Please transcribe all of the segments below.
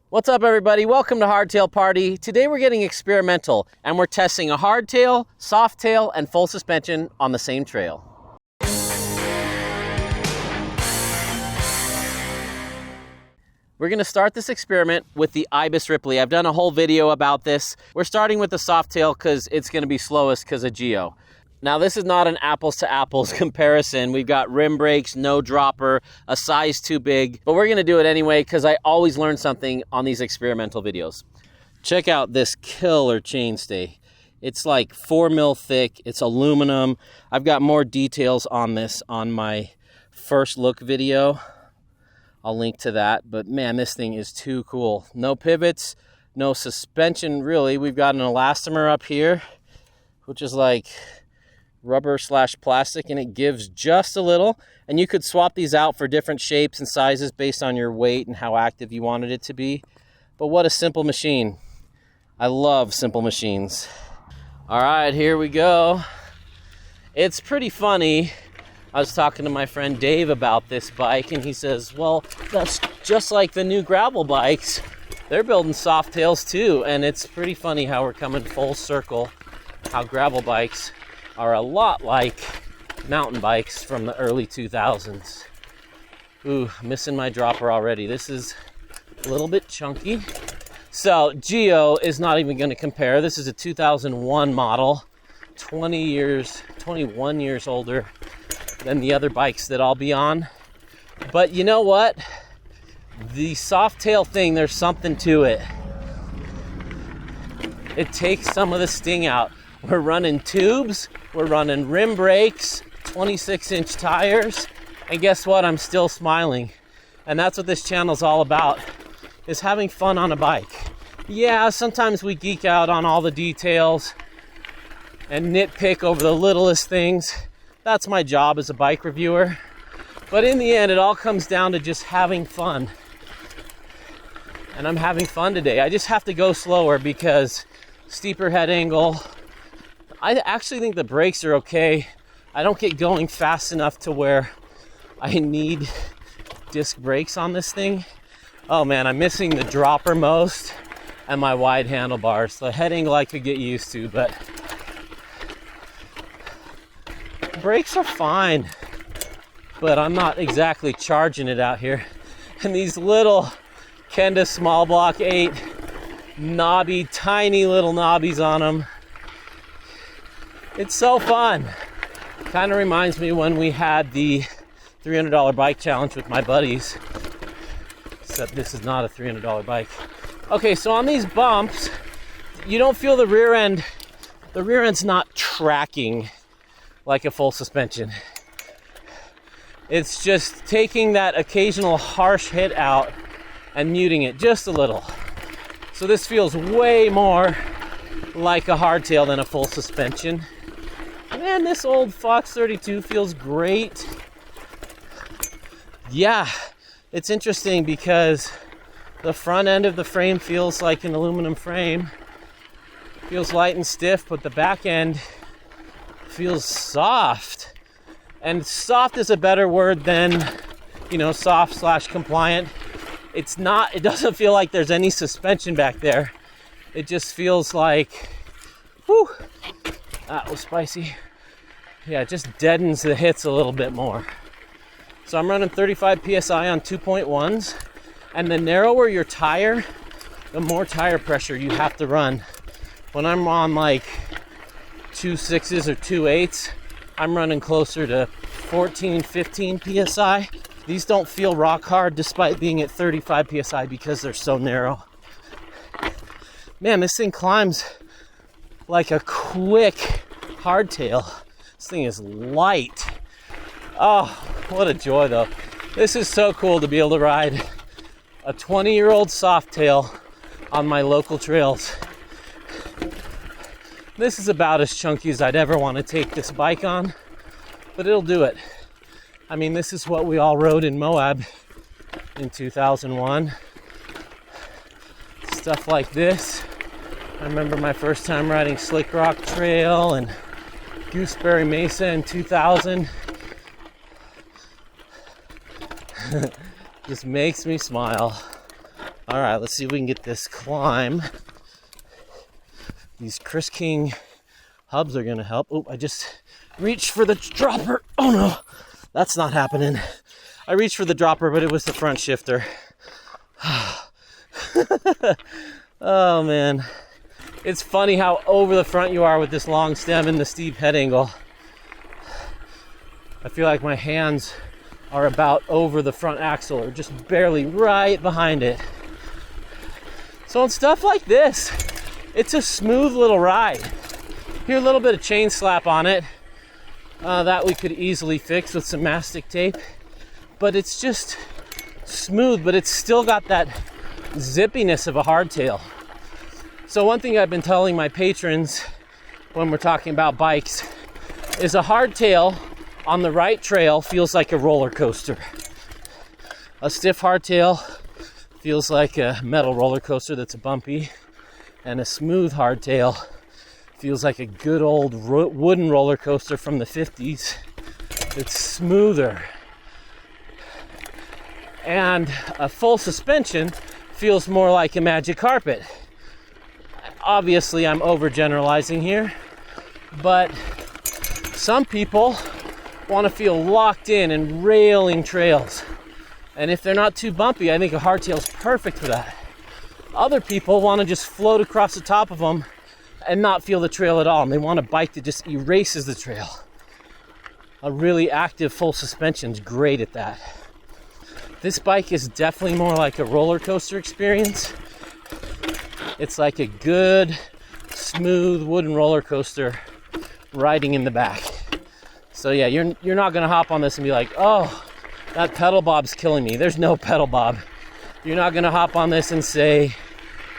What's up, everybody? Welcome to Hardtail Party. Today we're getting experimental and we're testing a hardtail, softtail, and full suspension on the same trail. We're going to start this experiment with the Ibis Ripley. I've done a whole video about this. We're starting with the softtail because it's going to be slowest because of geo. Now, this is not an apples to apples comparison. We've got rim brakes, no dropper, a size too big, but we're going to do it anyway because I always learn something on these experimental videos. Check out this killer chainstay. It's like 4 mil thick. It's aluminum. I've got more details on this on my first look video. I'll link to that, but man, this thing is too cool. No pivots, no suspension really. We've got an elastomer up here, which is like rubber / plastic, and it gives just a little, and you could swap these out for different shapes and sizes based on your weight and how active you wanted it to be. But what a simple machine. I love simple machines. All right, here we go. It's pretty funny. I was talking to my friend Dave about this bike, and he says, well, that's just like the new gravel bikes. They're building softtails too, and it's pretty funny how we're coming full circle, how gravel bikes are a lot like mountain bikes from the early 2000s. Ooh, missing my dropper already. This is a little bit chunky. So geo is not even going to compare. This is a 2001 model, 21 years older than the other bikes that I'll be on. But you know what? The softtail thing, there's something to it. It takes some of the sting out. We're running tubes, we're running rim brakes, 26-inch tires, and guess what? I'm still smiling. And that's what this channel's all about, is having fun on a bike. Yeah, sometimes we geek out on all the details and nitpick over the littlest things. That's my job as a bike reviewer. But in the end, it all comes down to just having fun. And I'm having fun today. I just have to go slower because steeper head angle. I actually think the brakes are okay. I don't get going fast enough to where I need disc brakes on this thing. Oh man, I'm missing the dropper most and my wide handlebars. The head angle I could get used to, but brakes are fine. But I'm not exactly charging it out here. And these little Kenda Small Block 8 knobby, tiny little knobbies on them. It's so fun. Kind of reminds me when we had the $300 bike challenge with my buddies. Except this is not a $300 bike. Okay, so on these bumps, you don't feel the rear end. The rear end's not tracking like a full suspension. It's just taking that occasional harsh hit out and muting it just a little. So this feels way more like a hardtail than a full suspension. Man, this old Fox 32 feels great. Yeah, it's interesting because the front end of the frame feels like an aluminum frame. Feels light and stiff, but the back end feels soft. And soft is a better word than, soft / compliant. It doesn't feel like there's any suspension back there. It just feels like, whew, that was spicy. Yeah, it just deadens the hits a little bit more. So I'm running 35 PSI on 2.1s. And the narrower your tire, the more tire pressure you have to run. When I'm on like 2.6s or 2.8s, I'm running closer to 14, 15 PSI. These don't feel rock hard despite being at 35 PSI because they're so narrow. Man, this thing climbs like a quick hardtail. This thing is light. Oh, what a joy though. This is so cool to be able to ride a 20-year-old softtail on my local trails. This is about as chunky as I'd ever want to take this bike on, but it'll do it. I mean, this is what we all rode in Moab in 2001. Stuff like this. I remember my first time riding Slick Rock Trail and Gooseberry Mesa in 2000. Just makes me smile. All All right, let's see if we can get this climb. These Chris King hubs are gonna help. Oh, I just reached for the dropper. Oh no, that's not happening. I reached for the dropper, but it was the front shifter. Oh man. It's funny how over the front you are with this long stem and the steep head angle. I feel like my hands are about over the front axle or just barely right behind it. So on stuff like this, it's a smooth little ride. Here, a little bit of chain slap on it that we could easily fix with some mastic tape, but it's just smooth, but it's still got that zippiness of a hardtail. So one thing I've been telling my patrons when we're talking about bikes is a hardtail on the right trail feels like a roller coaster. A stiff hardtail feels like a metal roller coaster that's bumpy, and a smooth hardtail feels like a good old wooden roller coaster from the 50s. It's smoother. And a full suspension feels more like a magic carpet. Obviously, I'm overgeneralizing here, but some people want to feel locked in and railing trails. And if they're not too bumpy, I think a hardtail is perfect for that. Other people want to just float across the top of them and not feel the trail at all, and they want a bike that just erases the trail. A really active full suspension is great at that. This bike is definitely more like a roller coaster experience. It's like a good, smooth wooden roller coaster riding in the back. So yeah, you're not gonna hop on this and be like, oh, that pedal bob's killing me. There's no pedal bob. You're not gonna hop on this and say,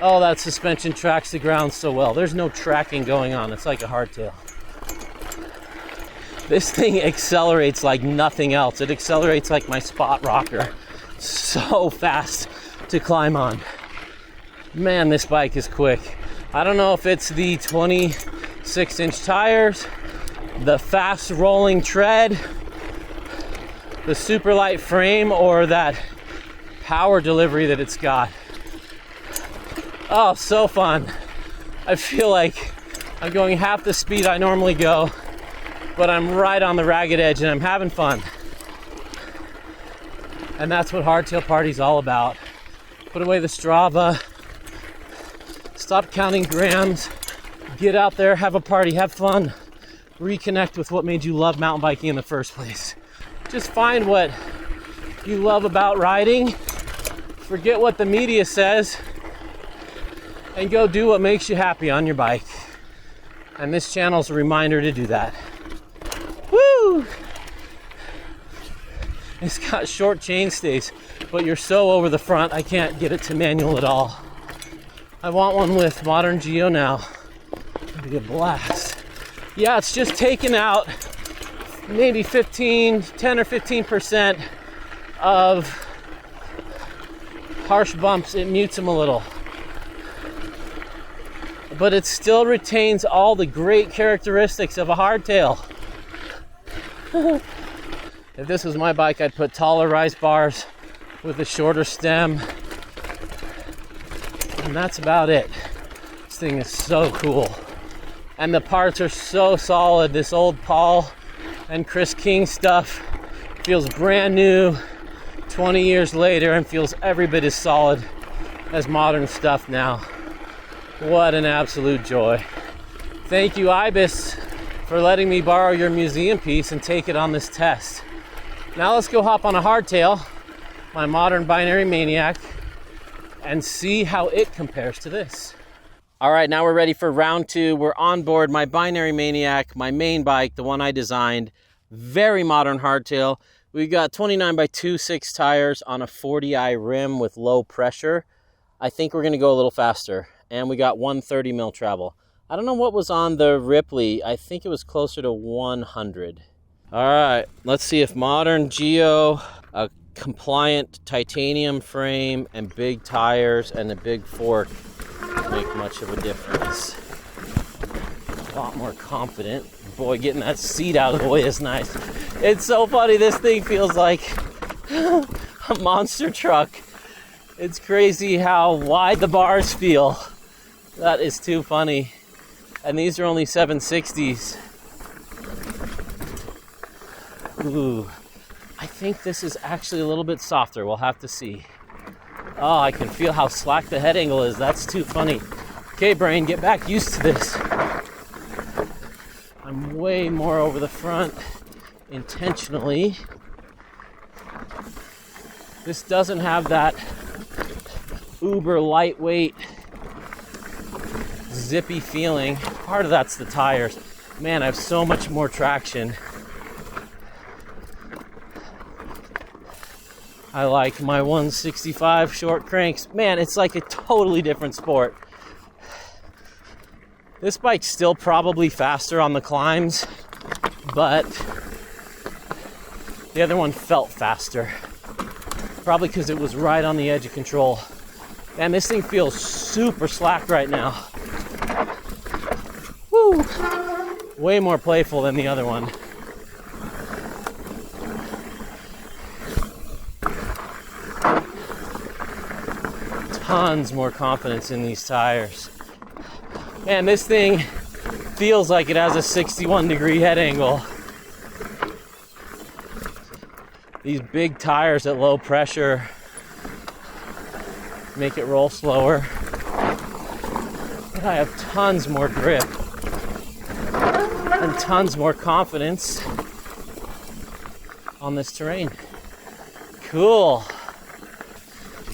oh, that suspension tracks the ground so well. There's no tracking going on. It's like a hardtail. This thing accelerates like nothing else. It accelerates like my spot rocker. So fast to climb on. Man, this bike is quick. I don't know if it's the 26-inch tires, the fast rolling tread, the super light frame, or that power delivery that it's got. Oh, so fun. I feel like I'm going half the speed I normally go, but I'm right on the ragged edge and I'm having fun. And that's what Hardtail Party's all about. Put away the Strava, stop counting grams, get out there, have a party, have fun, reconnect with what made you love mountain biking in the first place. Just find what you love about riding, forget what the media says, and go do what makes you happy on your bike. And this channel's a reminder to do that. Woo! It's got short chain stays, but you're so over the front, I can't get it to manual at all. I want one with modern Geo now. It'd be a blast. Yeah, it's just taken out maybe 10 or 15% of harsh bumps. It mutes them a little. But it still retains all the great characteristics of a hardtail. If this was my bike, I'd put taller rise bars with a shorter stem. And that's about it. This thing is so cool. And the parts are so solid. This old Paul and Chris King stuff feels brand new 20 years later and feels every bit as solid as modern stuff now. What an absolute joy. Thank you, Ibis, for letting me borrow your museum piece and take it on this test. Now let's go hop on a hardtail, my modern binary Maniac, and see how it compares to this. All right, now we're ready for round two. We're on board my binary Maniac, my main bike, the one I designed. Very modern hardtail. We got 29x26 tires on a 40i rim with low pressure. I think we're gonna go a little faster. And we got 130 mil travel. I don't know what was on the Ripley. I think it was closer to 100. All right, let's see if modern Geo, a compliant titanium frame and big tires and a big fork make much of a difference. A lot more confident. Boy, getting that seat out of the way is nice. It's so funny, this thing feels like a monster truck. It's crazy how wide the bars feel. That is too funny. And these are only 760s. Ooh, I think this is actually a little bit softer. We'll have to see. Oh, I can feel how slack the head angle is. That's too funny. Okay, brain, get back used to this. I'm way more over the front intentionally. This doesn't have that uber lightweight, zippy feeling. Part of that's the tires. Man, I have so much more traction. I like my 165 short cranks. Man, it's like a totally different sport. This bike's still probably faster on the climbs, but the other one felt faster. Probably because it was right on the edge of control. Man, this thing feels super slack right now. Woo! Way more playful than the other one. Tons more confidence in these tires. Man, this thing feels like it has a 61-degree head angle. These big tires at low pressure make it roll slower. But I have tons more grip and tons more confidence on this terrain. Cool.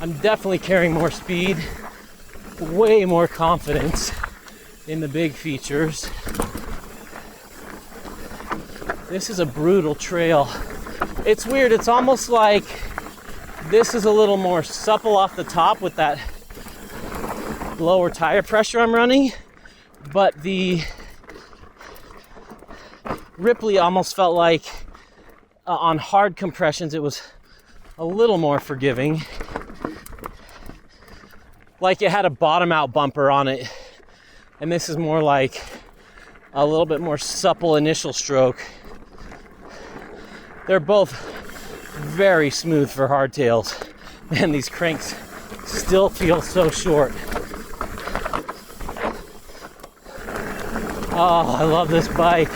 I'm definitely carrying more speed, way more confidence in the big features. This is a brutal trail. It's weird, it's almost like this is a little more supple off the top with that lower tire pressure I'm running, but the Ripley almost felt like on hard compressions it was a little more forgiving. Like it had a bottom out bumper on it, and this is more like a little bit more supple initial stroke. They're both very smooth for hardtails. Man, these cranks still feel so short. Oh, I love this bike.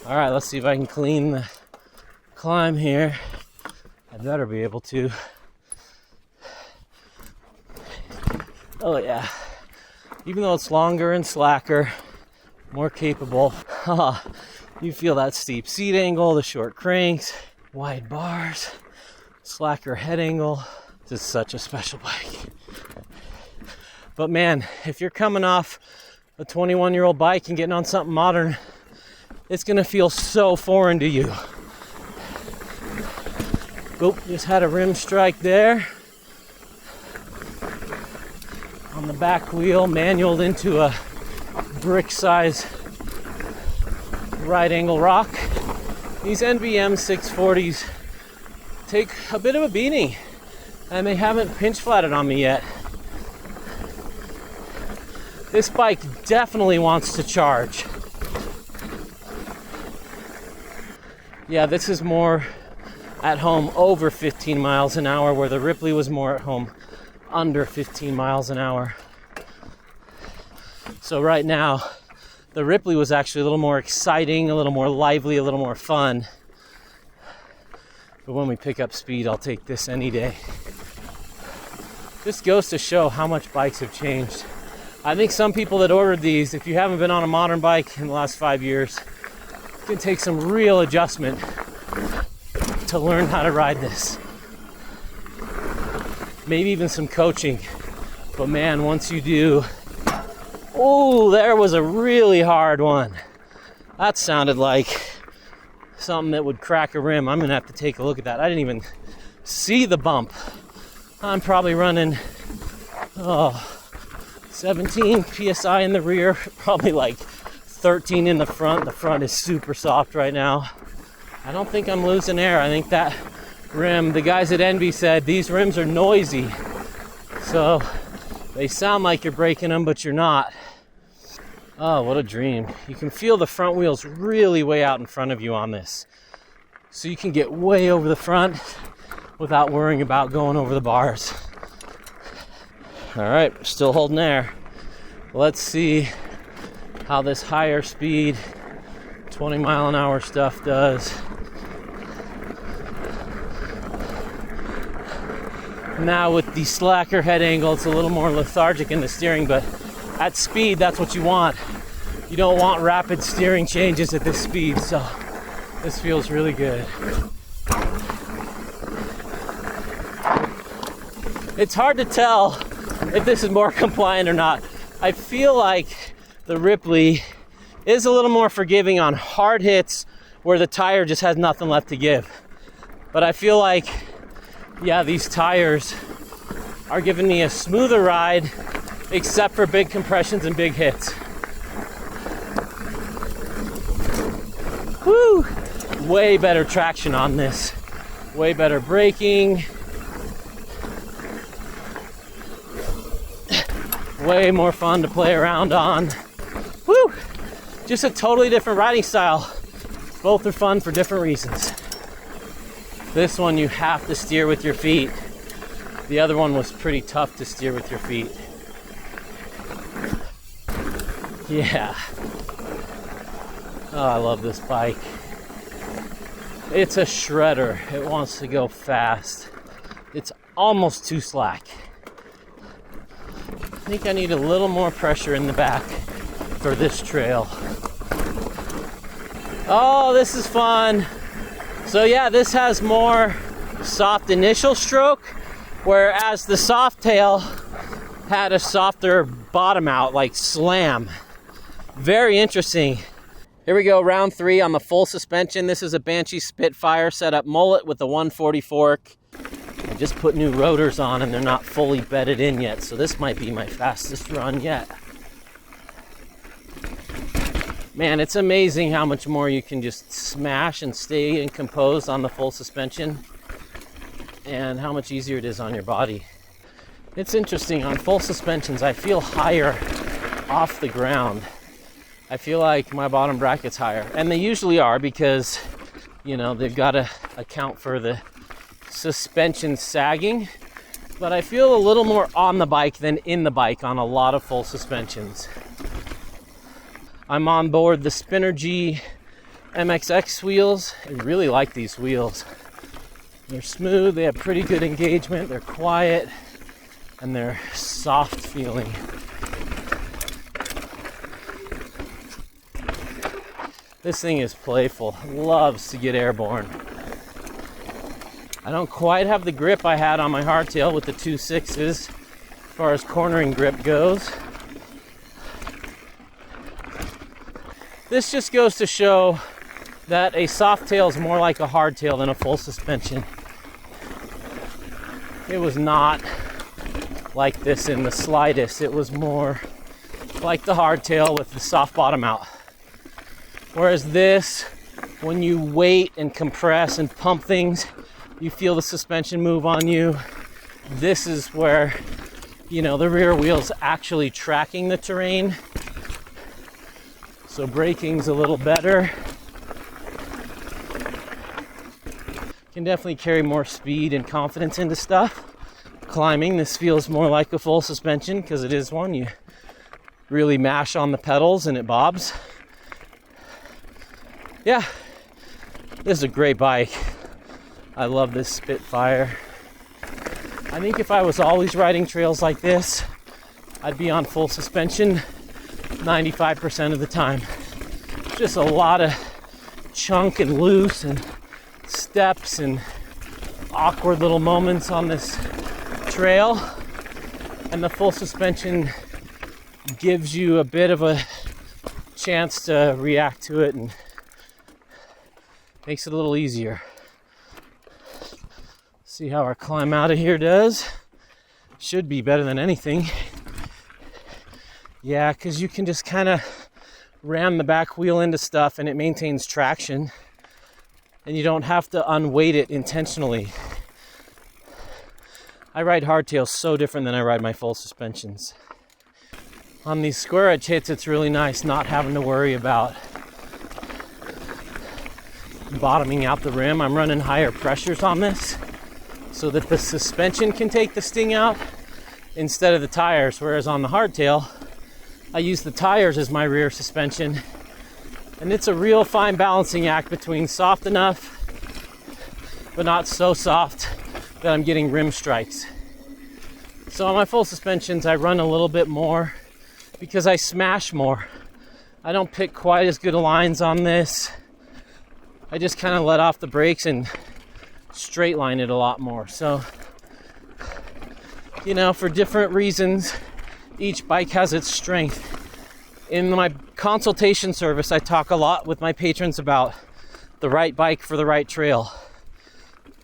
All right, let's see if I can clean the climb here. I better be able to. Oh yeah. Even though it's longer and slacker, more capable. You feel that steep seat angle, the short cranks, wide bars, slacker head angle. This is such a special bike. But man, if you're coming off a 21-year-old bike and getting on something modern, it's gonna feel so foreign to you. Oop, just had a rim strike there. On the back wheel, manualed into a brick size right angle rock. These NBM 640s take a bit of a beating, and they haven't pinch flatted on me yet. This bike definitely wants to charge. Yeah, this is more at home over 15 miles an hour, where the Ripley was more at home under 15 miles an hour. So right now, the Ripley was actually a little more exciting, a little more lively, a little more fun. But when we pick up speed, I'll take this any day. This goes to show how much bikes have changed. I think some people that ordered these, if you haven't been on a modern bike in the last 5 years, it can take some real adjustment to learn how to ride this. Maybe even some coaching. But man, once you do, oh, there was a really hard one. That sounded like something that would crack a rim. I'm gonna have to take a look at that. I didn't even see the bump. I'm probably running 17 PSI in the rear, probably like 13 in the front. The front is super soft right now. I don't think I'm losing air. I think that rim, the guys at Envy said these rims are noisy. So they sound like you're braking them, but you're not. Oh, what a dream. You can feel the front wheels really way out in front of you on this. so you can get way over the front without worrying about going over the bars. All right, still holding air. Let's see how this higher speed 20-mile-an-hour stuff does. Now with the slacker head angle, it's a little more lethargic in the steering, but at speed, that's what you want. You don't want rapid steering changes at this speed, so this feels really good. It's hard to tell if this is more compliant or not. I feel like the Ripley is a little more forgiving on hard hits where the tire just has nothing left to give. But I feel like, yeah, these tires are giving me a smoother ride, except for big compressions and big hits. Woo! Way better traction on this. Way better braking. Way more fun to play around on. Woo! Just a totally different riding style. Both are fun for different reasons. This one you have to steer with your feet. The other one was pretty tough to steer with your feet. Yeah. Oh, I love this bike. It's a shredder. It wants to go fast. It's almost too slack. I think I need a little more pressure in the back for this trail. Oh, this is fun. So yeah, this has more soft initial stroke, whereas the Softail had a softer bottom out, like slam. Very interesting. Here we go, round 3 on the full suspension. This is a Banshee Spitfire setup mullet with a 140 fork. I just put new rotors on and they're not fully bedded in yet, so this might be my fastest run yet. Man, it's amazing how much more you can just smash and stay and compose on the full suspension, and how much easier it is on your body. It's interesting, on full suspensions, I feel higher off the ground. I feel like my bottom bracket's higher, and they usually are because, you know, they've got to account for the suspension sagging, but I feel a little more on the bike than in the bike on a lot of full suspensions. I'm on board the Spinergy MXX wheels. I really like these wheels. They're smooth, they have pretty good engagement, they're quiet, and they're soft feeling. This thing is playful, loves to get airborne. I don't quite have the grip I had on my Hardtail with the 2.6s as far as cornering grip goes. This just goes to show that a Softail is more like a Hardtail than a full suspension. It was not like this in the slightest. It was more like the Hardtail with the soft bottom out. Whereas this, when you weight and compress and pump things, you feel the suspension move on you. This is where, you know, the rear wheel's actually tracking the terrain. So braking's a little better. Can definitely carry more speed and confidence into stuff. Climbing, this feels more like a full suspension because it is one. You really mash on the pedals and it bobs. Yeah, this is a great bike. I love this Spitfire. I think if I was always riding trails like this, I'd be on full suspension 95% of the time. Just a lot of chunk and loose and steps and awkward little moments on this trail, and the full suspension gives you a bit of a chance to react to it and makes it a little easier. See how our climb out of here does. Should be better than anything. Yeah, because you can just kind of ram the back wheel into stuff and it maintains traction, and you don't have to unweight it intentionally. I ride hardtails so different than I ride my full suspensions. On these square edge hits, it's really nice not having to worry about bottoming out the rim. I'm running higher pressures on this so that the suspension can take the sting out instead of the tires. Whereas on the hardtail, I use the tires as my rear suspension. And it's a real fine balancing act between soft enough, but not so soft that I'm getting rim strikes. So on my full suspensions, I run a little bit more because I smash more. I don't pick quite as good lines on this. I just kind of let off the brakes and straight line it a lot more. So, you know, for different reasons, each bike has its strength. In my consultation service, I talk a lot with my patrons about the right bike for the right trail.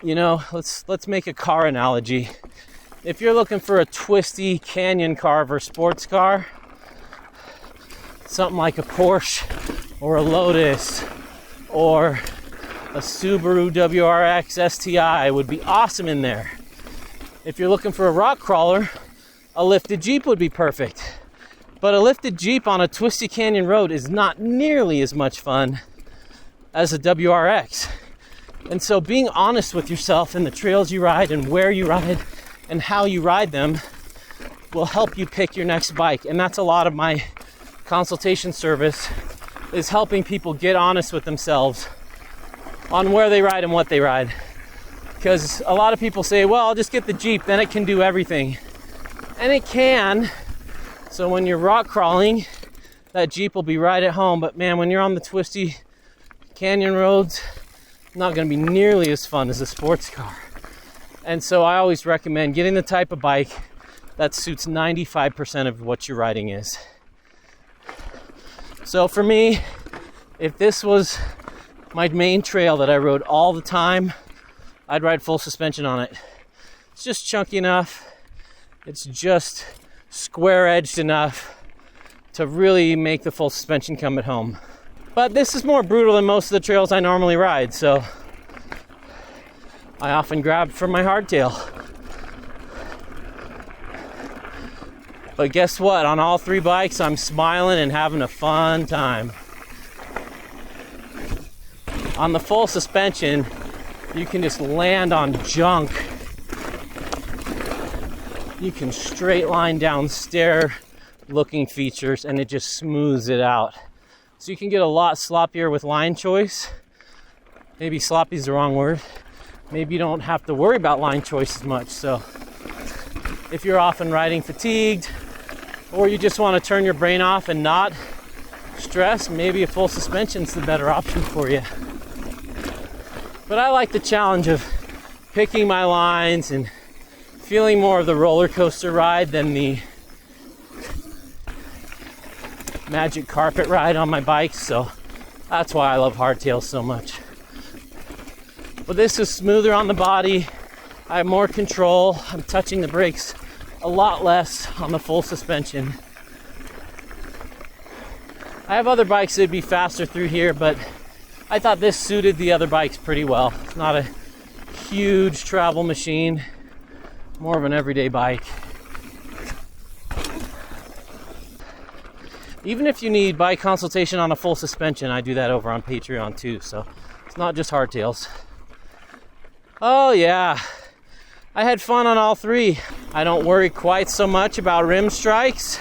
You know, let's make a car analogy. If you're looking for a twisty canyon carver sports car, something like a Porsche or a Lotus or a Subaru WRX STI would be awesome in there. If you're looking for a rock crawler, a lifted Jeep would be perfect. But a lifted Jeep on a twisty canyon road is not nearly as much fun as a WRX. And so being honest with yourself in the trails you ride and where you ride and how you ride them will help you pick your next bike. And that's a lot of my consultation service, is helping people get honest with themselves on where they ride and what they ride. Because a lot of people say, well, I'll just get the Jeep, then it can do everything. And it can. So when you're rock crawling, that Jeep will be right at home. But man, when you're on the twisty canyon roads, not going to be nearly as fun as a sports car. And so I always recommend getting the type of bike that suits 95% of what your riding is. So for me, if this was my main trail that I rode all the time, I'd ride full suspension on it. It's just chunky enough. It's just square edged enough to really make the full suspension come at home. But this is more brutal than most of the trails I normally ride, so I often grab for my hardtail. But guess what? On all three bikes, I'm smiling and having a fun time. On the full suspension, you can just land on junk. You can straight line down stair looking features and it just smooths it out. So you can get a lot sloppier with line choice. Maybe sloppy is the wrong word. Maybe you don't have to worry about line choice as much. So if you're often riding fatigued, or you just want to turn your brain off and not stress, maybe a full suspension's the better option for you. But I like the challenge of picking my lines and feeling more of the roller coaster ride than the magic carpet ride on my bike, so that's why I love hardtails so much. But this is smoother on the body. I have more control. I'm touching the brakes a lot less on the full suspension. I have other bikes that'd be faster through here, but I thought this suited the other bikes pretty well. It's not a huge travel machine, more of an everyday bike. Even if you need bike consultation on a full suspension, I do that over on Patreon too, so it's not just hardtails. Oh yeah, I had fun on all three. I don't worry quite so much about rim strikes.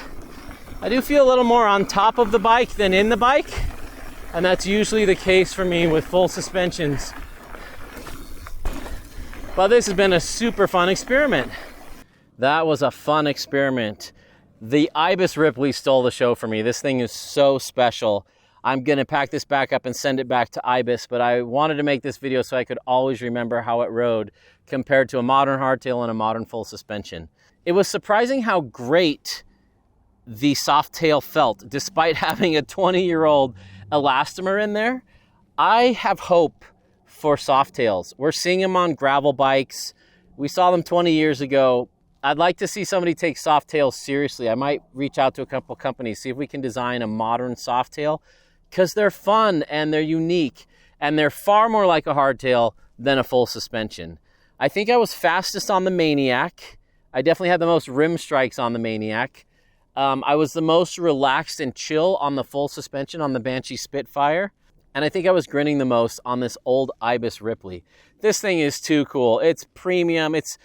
I do feel a little more on top of the bike than in the bike, and that's usually the case for me with full suspensions. But this has been a super fun experiment. That was a fun experiment. The Ibis Ripley stole the show for me. This thing is so special. I'm gonna pack this back up and send it back to Ibis, but I wanted to make this video so I could always remember how it rode compared to a modern hardtail and a modern full suspension. It was surprising how great the Softail felt, despite having a 20-year-old elastomer in there. I have hope for Softails. We're seeing them on gravel bikes. We saw them 20 years ago. I'd like to see somebody take Softails seriously. I might reach out to a couple companies, see if we can design a modern Softail, because they're fun and they're unique and they're far more like a hardtail than a full suspension. I think I was fastest on the Maniak. I definitely had the most rim strikes on the Maniak. I was the most relaxed and chill on the full suspension on the Banshee Spitfire. And I think I was grinning the most on this old Ibis Ripley. This thing is too cool. It's premium, it's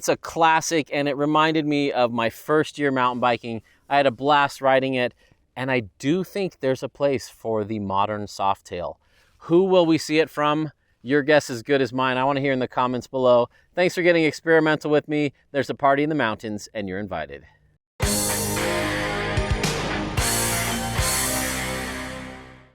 a classic, and it reminded me of my first year mountain biking. I had a blast riding it, and I do think there's a place for the modern Softail. Who will we see it from? Your guess is as good as mine. I want to hear in the comments below. Thanks for getting experimental with me. There's a party in the mountains, and you're invited.